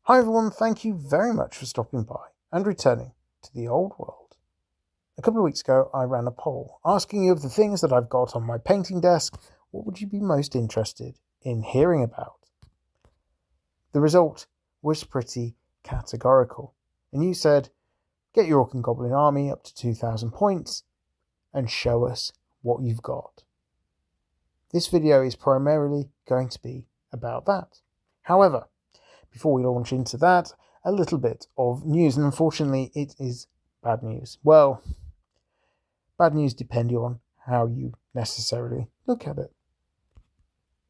Hi everyone, thank you very much for stopping by and returning to the old world. A couple of weeks ago I ran a poll asking you of the things that I've got on my painting desk, what would you be most interested in hearing about? The result was pretty categorical, and you said, get your Orc and Goblin army up to 2,000 points and show us what you've got. This video is primarily going to be about that. However, before we launch into that, a little bit of news, and unfortunately it is bad news. Well, bad news depending on how you necessarily look at it.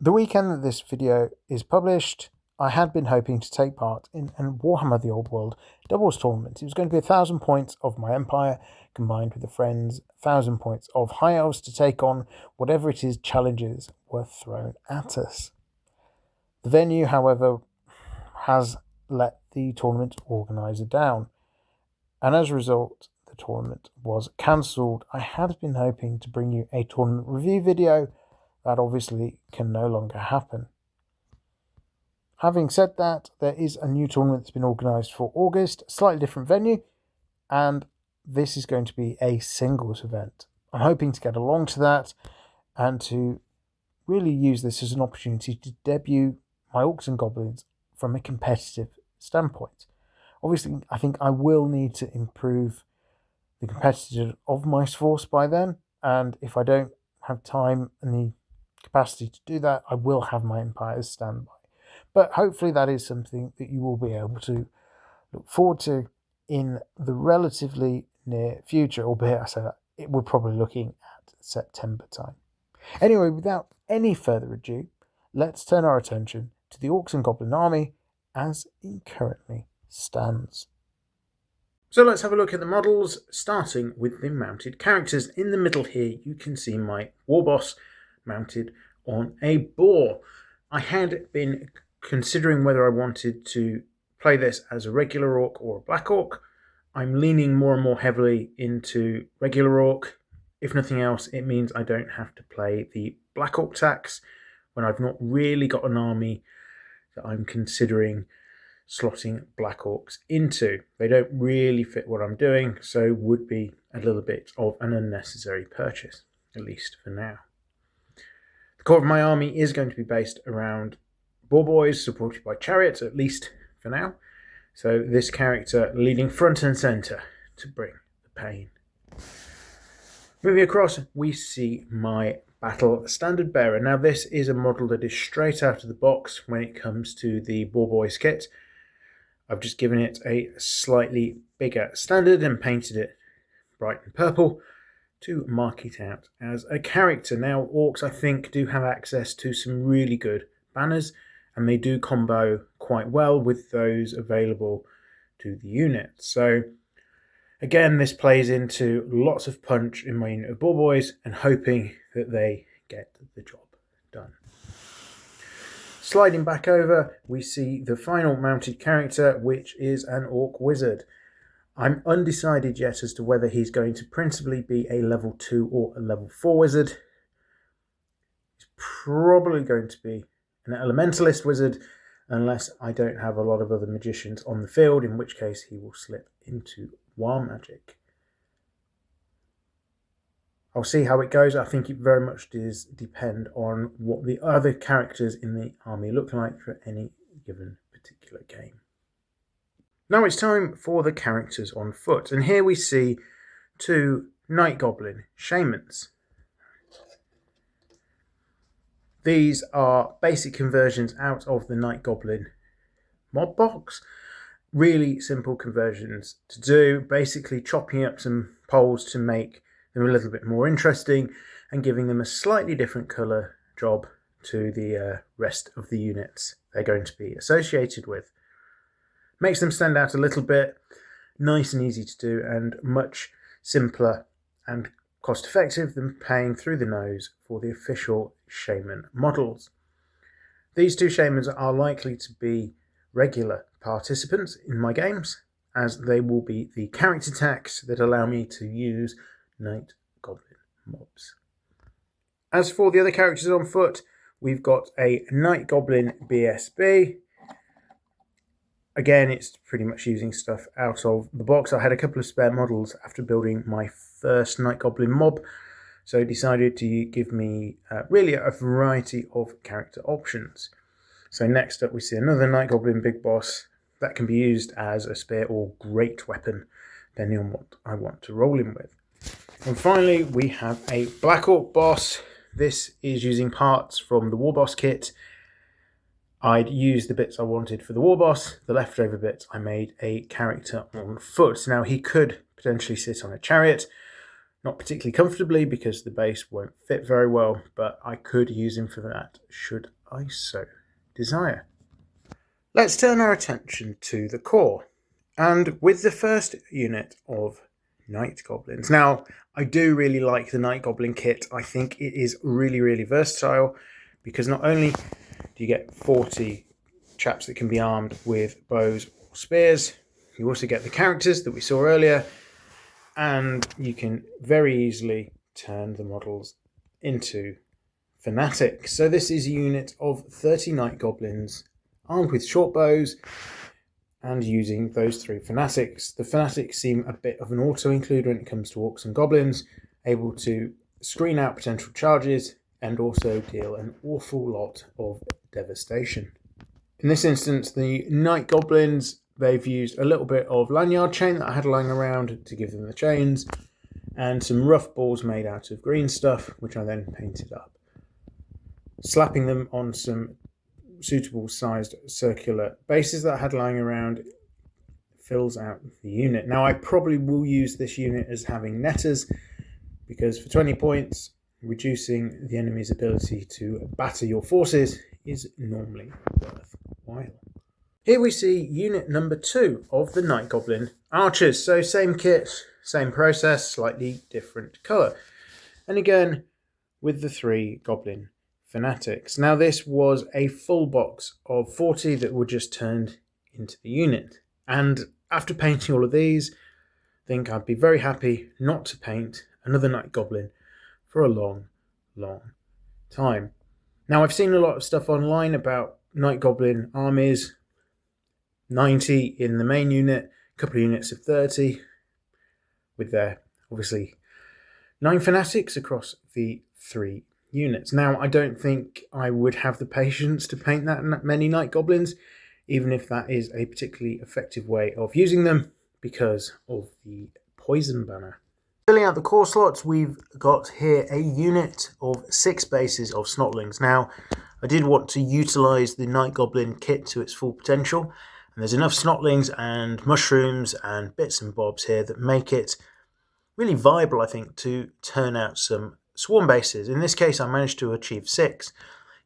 The weekend that this video is published, I had been hoping to take part in a Warhammer the Old World doubles tournament. It was going to be 1,000 points of my empire combined with a friend's 1,000 points of high elves to take on whatever it is challenges were thrown at us. The venue, however, has let the tournament organiser down, and as a result the tournament was cancelled. I had been hoping to bring you a tournament review video. That obviously can no longer happen. Having said that, there is a new tournament that's been organised for August, slightly different venue, and this is going to be a singles event. I'm hoping to get along to that and to really use this as an opportunity to debut my Orcs and Goblins from a competitive standpoint. Obviously, I think I will need to improve the competitiveness of my force by then, and if I don't have time and the capacity to do that, I will have my empire as standby. But hopefully that is something that you will be able to look forward to in the relatively near future, albeit I say that we're probably looking at September time. Anyway, without any further ado, let's turn our attention to the Orcs and Goblin army as it currently stands. So let's have a look at the models, starting with the mounted characters. In the middle here you can see my war boss mounted on a boar. I had been considering whether I wanted to play this as a regular orc or a black orc. I'm leaning more and more heavily into regular orc. If nothing else, it means I don't have to play the black orc tax when I've not really got an army that I'm considering slotting black orcs into. They don't really fit what I'm doing, so would be a little bit of an unnecessary purchase, at least for now. The core of my army is going to be based around boar boys supported by chariots, at least for now. So this character leading front and centre to bring the pain. Moving across, we see my battle standard bearer. Now this is a model that is straight out of the box when it comes to the boar boys kit. I've just given it a slightly bigger standard and painted it bright and purple to mark it out as a character. Now orcs, I think, do have access to some really good banners, and they do combo quite well with those available to the unit. So again, this plays into lots of punch in my unit of boar boys and hoping that they get the job done. Sliding back over, we see the final mounted character, which is an orc wizard. I'm undecided yet as to whether he's going to principally be a level 2 or a level 4 wizard. He's probably going to be an elementalist wizard, unless I don't have a lot of other magicians on the field, in which case he will slip into war magic. I'll see how it goes. I think it very much does depend on what the other characters in the army look like for any given particular game. Now it's time for the characters on foot, and here we see 2 Night Goblin Shamans. These are basic conversions out of the Night Goblin mod box. Really simple conversions to do, basically chopping up some poles to make them a little bit more interesting and giving them a slightly different colour job to the rest of the units they're going to be associated with. Makes them stand out a little bit, nice and easy to do, and much simpler and cost effective than paying through the nose for the official shaman models. These 2 shamans are likely to be regular participants in my games, as they will be the character tags that allow me to use Night Goblin mobs. As for the other characters on foot, we've got a Night Goblin BSB, again, it's pretty much using stuff out of the box. I had a couple of spare models after building my first Night Goblin mob, so decided to give me really a variety of character options. So next up we see another Night Goblin Big Boss that can be used as a spear or great weapon, depending on what I want to roll in with. And finally we have a Black Orc boss. This is using parts from the War Boss kit. I'd used the bits I wanted for the War Boss. The leftover bits I made a character on foot. Now he could potentially sit on a chariot, not particularly comfortably because the base won't fit very well, but I could use him for that should I so desire. Let's turn our attention to the core, and with the first unit of Night Goblins. Now, I do really like the Night Goblin kit. I think it is really, really versatile because not only do you get 40 chaps that can be armed with bows or spears, you also get the characters that we saw earlier, and you can very easily turn the models into fanatics. So this is a unit of 30 Night Goblins armed with short bows and using those 3 fanatics. The fanatics seem a bit of an auto-include when it comes to Orcs and Goblins, able to screen out potential charges and also deal an awful lot of devastation. In this instance, the Night Goblins, they've used a little bit of lanyard chain that I had lying around to give them the chains, and some rough balls made out of green stuff, which I then painted up. Slapping them on some suitable sized circular bases that I had lying around fills out the unit. Now I probably will use this unit as having netters, because for 20 points, reducing the enemy's ability to batter your forces is normally worthwhile. Here we see unit number 2 of the Night Goblin archers. So same kit, same process, slightly different colour. And again, with the 3 Goblin fanatics. Now this was a full box of 40 that were just turned into the unit. And after painting all of these, I think I'd be very happy not to paint another Night Goblin for a long, long time. Now I've seen a lot of stuff online about Night Goblin armies, 90 in the main unit, a couple of units of 30, with their, obviously, 9 fanatics across the 3 units. Now, I don't think I would have the patience to paint that many Night Goblins, even if that is a particularly effective way of using them, because of the poison banner. Filling out the core slots, we've got here a unit of 6 bases of snotlings. Now, I did want to utilise the Night Goblin kit to its full potential, and there's enough snotlings and mushrooms and bits and bobs here that make it really viable, I think, to turn out some swarm bases. In this case, I managed to achieve 6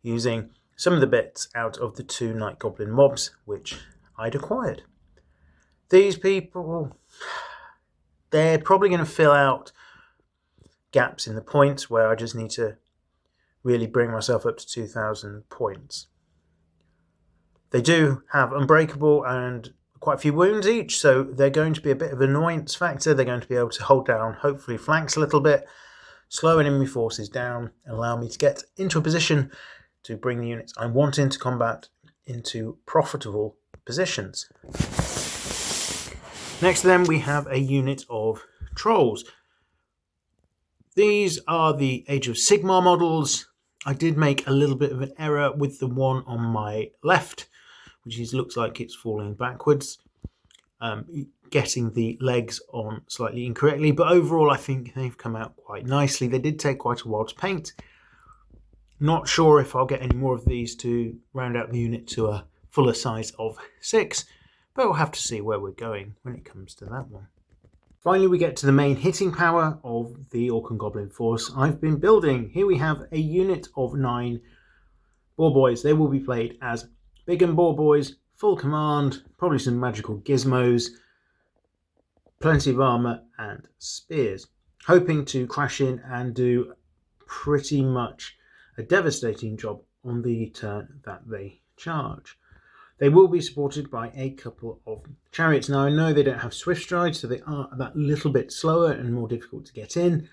using some of the bits out of the 2 Night Goblin mobs which I'd acquired. These people, they're probably going to fill out gaps in the points where I just need to really bring myself up to 2,000 points. They do have Unbreakable and quite a few wounds each, so they're going to be a bit of an annoyance factor. They're going to be able to hold down, hopefully, flanks a little bit, slow enemy forces down, and allow me to get into a position to bring the units I want into combat into profitable positions. Next then we have a unit of trolls. These are the Age of Sigmar models. I did make a little bit of an error with the one on my left, which looks like it's falling backwards, getting the legs on slightly incorrectly, but overall I think they've come out quite nicely. They did take quite a while to paint. Not sure if I'll get any more of these to round out the unit to a fuller size of 6, but we'll have to see where we're going when it comes to that one. Finally, we get to the main hitting power of the Orc and Goblin force I've been building. Here we have a unit of 9 boar boys. They will be played as big and boar boys, full command, probably some magical gizmos, plenty of armor and spears, hoping to crash in and do pretty much a devastating job on the turn that they charge. They will be supported by a couple of chariots. Now I know they don't have swift stride, so they are that little bit slower and more difficult to get in,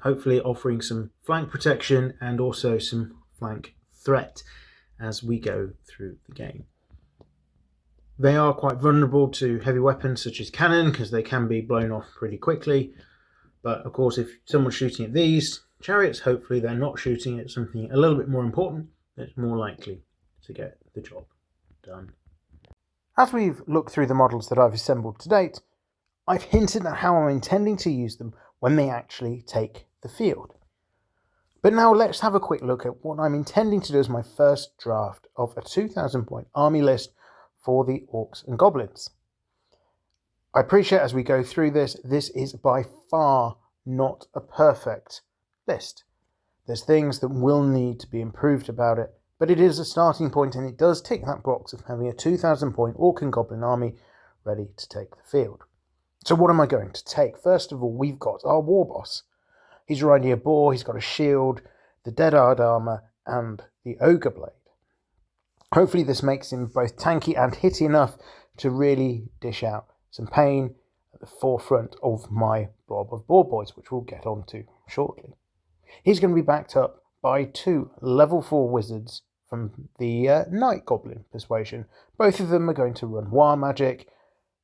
hopefully offering some flank protection and also some flank threat as we go through the game. They are quite vulnerable to heavy weapons such as cannon because they can be blown off pretty quickly. But of course, if someone's shooting at these chariots, hopefully they're not shooting at something a little bit more important that's more likely to get the job done. As we've looked through the models that I've assembled to date, I've hinted at how I'm intending to use them when they actually take the field. But now let's have a quick look at what I'm intending to do as my first draft of a 2,000 point army list for the Orcs and Goblins. I appreciate as we go through this is by far not a perfect list. There's things that will need to be improved about it, but it is a starting point and it does tick that box of having a 2,000 point Orc and Goblin army ready to take the field. So what am I going to take? First of all, we've got our war boss. He's riding a boar, he's got a shield, the dead-eyed armour, and the ogre blade. Hopefully this makes him both tanky and hitty enough to really dish out some pain at the forefront of my blob of boar boys, which we'll get onto shortly. He's going to be backed up by 2 level 4 wizards from the Night Goblin persuasion. Both of them are going to run war magic.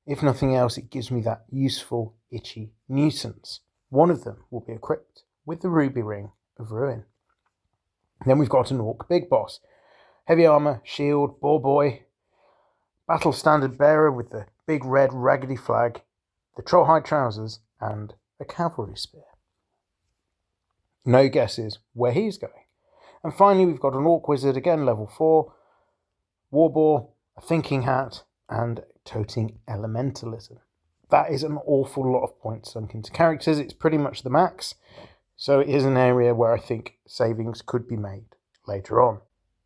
If nothing else, it gives me that useful, itchy nuisance. One of them will be equipped with the Ruby Ring of Ruin. Then we've got an Orc Big Boss. Heavy armour, shield, boar boy, battle standard bearer with the big red raggedy flag, the trollhide trousers, and a cavalry spear. No guesses where he's going. And finally, we've got an Orc Wizard, again level 4, war boar, a thinking hat, and toting elementalism. That is an awful lot of points sunk into characters. It's pretty much the max, so it is an area where I think savings could be made later on.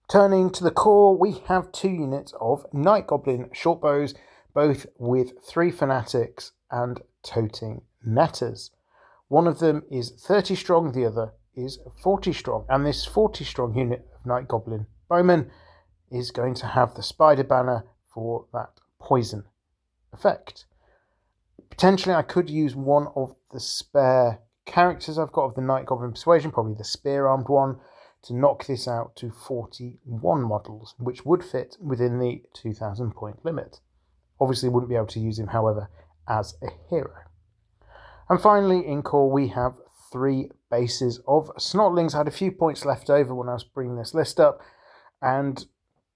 Turning to the core, we have 2 units of Night Goblin shortbows, both with 3 fanatics and toting netters. One of them is 30 strong, the other is 40 strong, and this 40 strong unit of Night Goblin bowmen is going to have the spider banner for that poison effect. Potentially I could use one of the spare characters I've got of the Night Goblin persuasion, probably the spear-armed one, to knock this out to 41 models, which would fit within the 2,000 point limit. Obviously wouldn't be able to use him, however, as a hero. And finally, in core, we have 3 bases of Snotlings. I had a few points left over when I was bringing this list up, and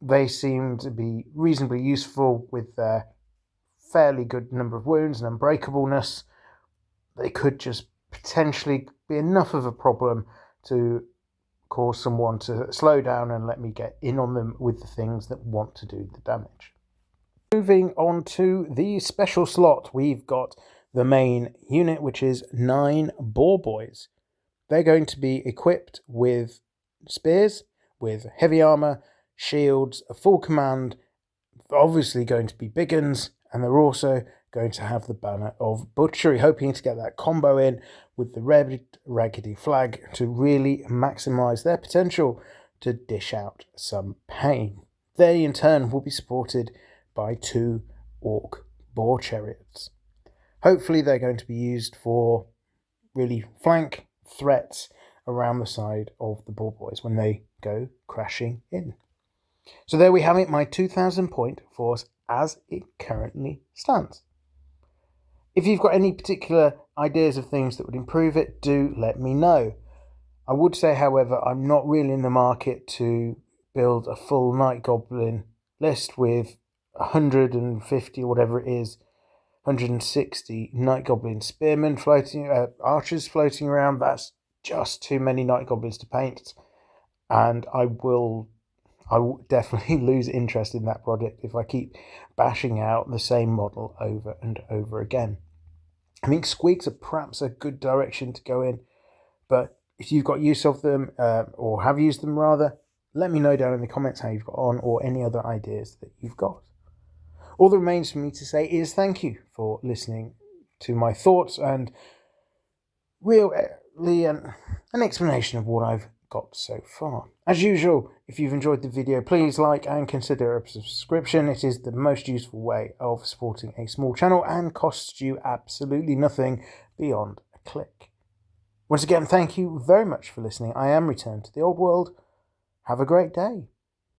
they seem to be reasonably useful with their fairly good number of wounds and unbreakableness. They could just potentially be enough of a problem to cause someone to slow down and let me get in on them with the things that want to do the damage. Moving on to the special slot, we've got the main unit, which is 9 boar boys. They're going to be equipped with spears, with heavy armour, shields, a full command, obviously going to be big uns, and they're also going to have the banner of butchery, hoping to get that combo in with the red raggedy flag to really maximise their potential to dish out some pain. They in turn will be supported by 2 orc boar chariots. Hopefully they're going to be used for really flank threats around the side of the boar boys when they go crashing in. So there we have it, my 2,000 point force as it currently stands. If you've got any particular ideas of things that would improve it, do let me know. I would say, however, I'm not really in the market to build a full Night Goblin list with 150 or whatever it is, 160 Night Goblin spearmen floating, archers floating around. That's just too many Night Goblins to paint, and I will definitely lose interest in that project if I keep bashing out the same model over and over again. I think squigs are perhaps a good direction to go in, but if you've got use of them, or have used them rather, let me know down in the comments how you've got on, or any other ideas that you've got. All that remains for me to say is thank you for listening to my thoughts and really an explanation of what I've got so far. As usual, if you've enjoyed the video, please like and consider a subscription. It is the most useful way of supporting a small channel and costs you absolutely nothing beyond a click. Once again, thank you very much for listening. I am returned to the old world. Have a great day.